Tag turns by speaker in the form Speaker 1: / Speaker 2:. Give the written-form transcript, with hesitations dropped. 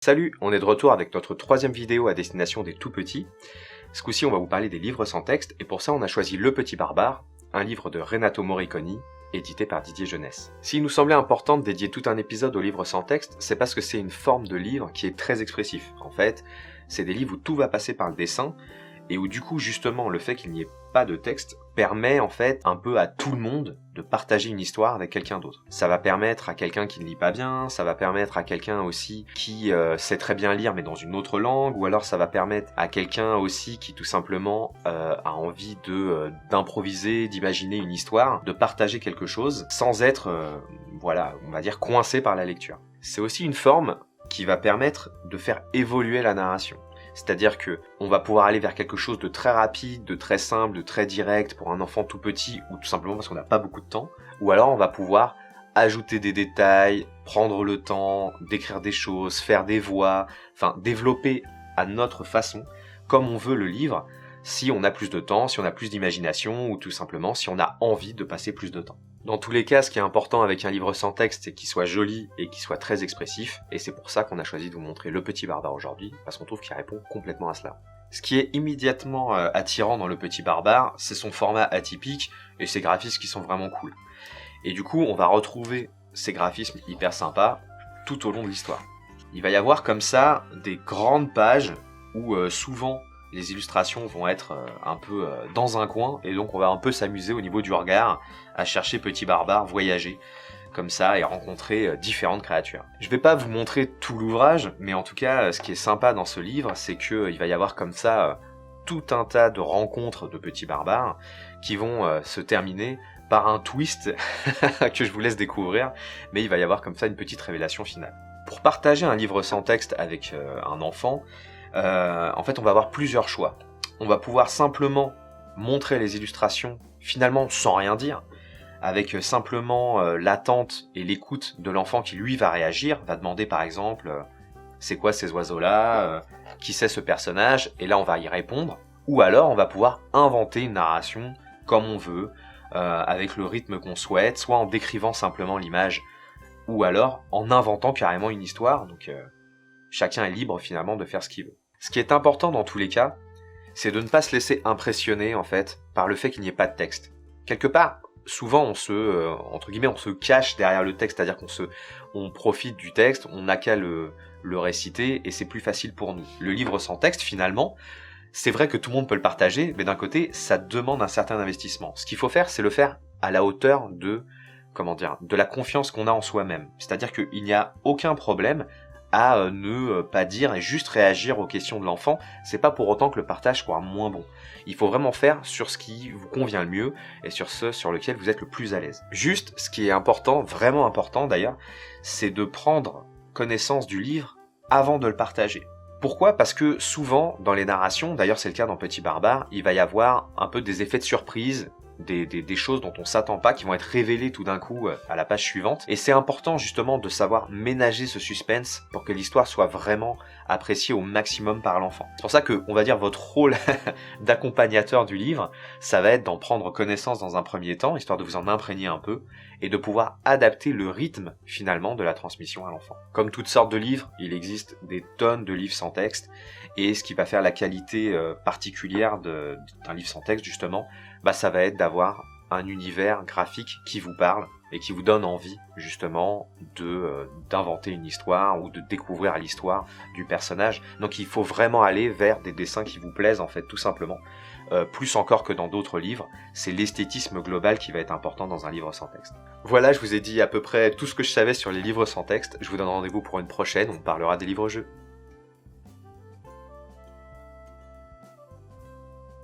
Speaker 1: Salut, on est de retour avec notre troisième vidéo à destination des tout petits. Ce coup-ci, on va vous parler des livres sans texte, et pour ça, on a choisi Le Petit Barbare, un livre de Renato Morricone, édité par Didier Jeunesse. S'il nous semblait important de dédier tout un épisode aux livres sans texte, c'est parce que c'est une forme de livre qui est très expressif. En fait, c'est des livres où tout va passer par le dessin, et où du coup, justement, le fait qu'il n'y ait pas de texte permet en fait un peu à tout le monde de partager une histoire avec quelqu'un d'autre. Ça va permettre à quelqu'un qui ne lit pas bien, ça va permettre à quelqu'un aussi qui sait très bien lire mais dans une autre langue, ou alors ça va permettre à quelqu'un aussi qui tout simplement a envie d'improviser, d'imaginer une histoire, de partager quelque chose sans être, voilà, on va dire coincé par la lecture. C'est aussi une forme qui va permettre de faire évoluer la narration. C'est-à-dire que on va pouvoir aller vers quelque chose de très rapide, de très simple, de très direct pour un enfant tout petit, ou tout simplement parce qu'on n'a pas beaucoup de temps, ou alors on va pouvoir ajouter des détails, prendre le temps, décrire des choses, faire des voix, enfin développer à notre façon, comme on veut le livre, si on a plus de temps, si on a plus d'imagination, ou tout simplement si on a envie de passer plus de temps. Dans tous les cas, ce qui est important avec un livre sans texte, c'est qu'il soit joli et qu'il soit très expressif, et c'est pour ça qu'on a choisi de vous montrer Le Petit Barbare aujourd'hui, parce qu'on trouve qu'il répond complètement à cela. Ce qui est immédiatement attirant dans Le Petit Barbare, c'est son format atypique et ses graphismes qui sont vraiment cool. Et du coup, on va retrouver ces graphismes hyper sympas tout au long de l'histoire. Il va y avoir comme ça des grandes pages où souvent les illustrations vont être un peu dans un coin, et donc on va un peu s'amuser au niveau du regard à chercher Petit Barbare, voyager comme ça et rencontrer différentes créatures. Je vais pas vous montrer tout l'ouvrage, mais en tout cas ce qui est sympa dans ce livre, c'est qu'il va y avoir comme ça tout un tas de rencontres de Petit Barbare qui vont se terminer par un twist que je vous laisse découvrir, mais il va y avoir comme ça une petite révélation finale. Pour partager un livre sans texte avec un enfant, en fait on va avoir plusieurs choix. On va pouvoir simplement montrer les illustrations finalement sans rien dire, avec simplement l'attente et l'écoute de l'enfant qui lui va réagir, va demander par exemple c'est quoi ces oiseaux-là, qui c'est ce personnage, et là on va y répondre, ou alors on va pouvoir inventer une narration comme on veut, avec le rythme qu'on souhaite, soit en décrivant simplement l'image, ou alors en inventant carrément une histoire, donc chacun est libre finalement de faire ce qu'il veut. Ce qui est important dans tous les cas, c'est de ne pas se laisser impressionner en fait par le fait qu'il n'y ait pas de texte. Quelque part, souvent on se cache derrière le texte, c'est-à-dire on profite du texte, on n'a qu'à le réciter et c'est plus facile pour nous. Le livre sans texte finalement, c'est vrai que tout le monde peut le partager, mais d'un côté, ça demande un certain investissement. Ce qu'il faut faire, c'est le faire à la hauteur de la confiance qu'on a en soi-même. C'est-à-dire qu'il n'y a aucun problème à ne pas dire et juste réagir aux questions de l'enfant, c'est pas pour autant que le partage soit moins bon. Il faut vraiment faire sur ce qui vous convient le mieux et sur ce sur lequel vous êtes le plus à l'aise. Juste, ce qui est important, vraiment important d'ailleurs, c'est de prendre connaissance du livre avant de le partager. Pourquoi ? Parce que souvent, dans les narrations, d'ailleurs c'est le cas dans Petit Barbare, il va y avoir un peu des effets de surprise, des choses dont on s'attend pas, qui vont être révélées tout d'un coup à la page suivante. Et c'est important justement de savoir ménager ce suspense pour que l'histoire soit vraiment appréciée au maximum par l'enfant. C'est pour ça que, on va dire, votre rôle d'accompagnateur du livre, ça va être d'en prendre connaissance dans un premier temps, histoire de vous en imprégner un peu, et de pouvoir adapter le rythme finalement de la transmission à l'enfant. Comme toutes sortes de livres, il existe des tonnes de livres sans texte, et ce qui va faire la qualité particulière d'un livre sans texte justement, ça va être d'avoir un univers graphique qui vous parle et qui vous donne envie justement d'inventer une histoire ou de découvrir l'histoire du personnage. Donc il faut vraiment aller vers des dessins qui vous plaisent en fait, tout simplement. Plus encore que dans d'autres livres, c'est l'esthétisme global qui va être important dans un livre sans texte. Voilà, je vous ai dit à peu près tout ce que je savais sur les livres sans texte. Je vous donne rendez-vous pour une prochaine, on parlera des livres-jeux.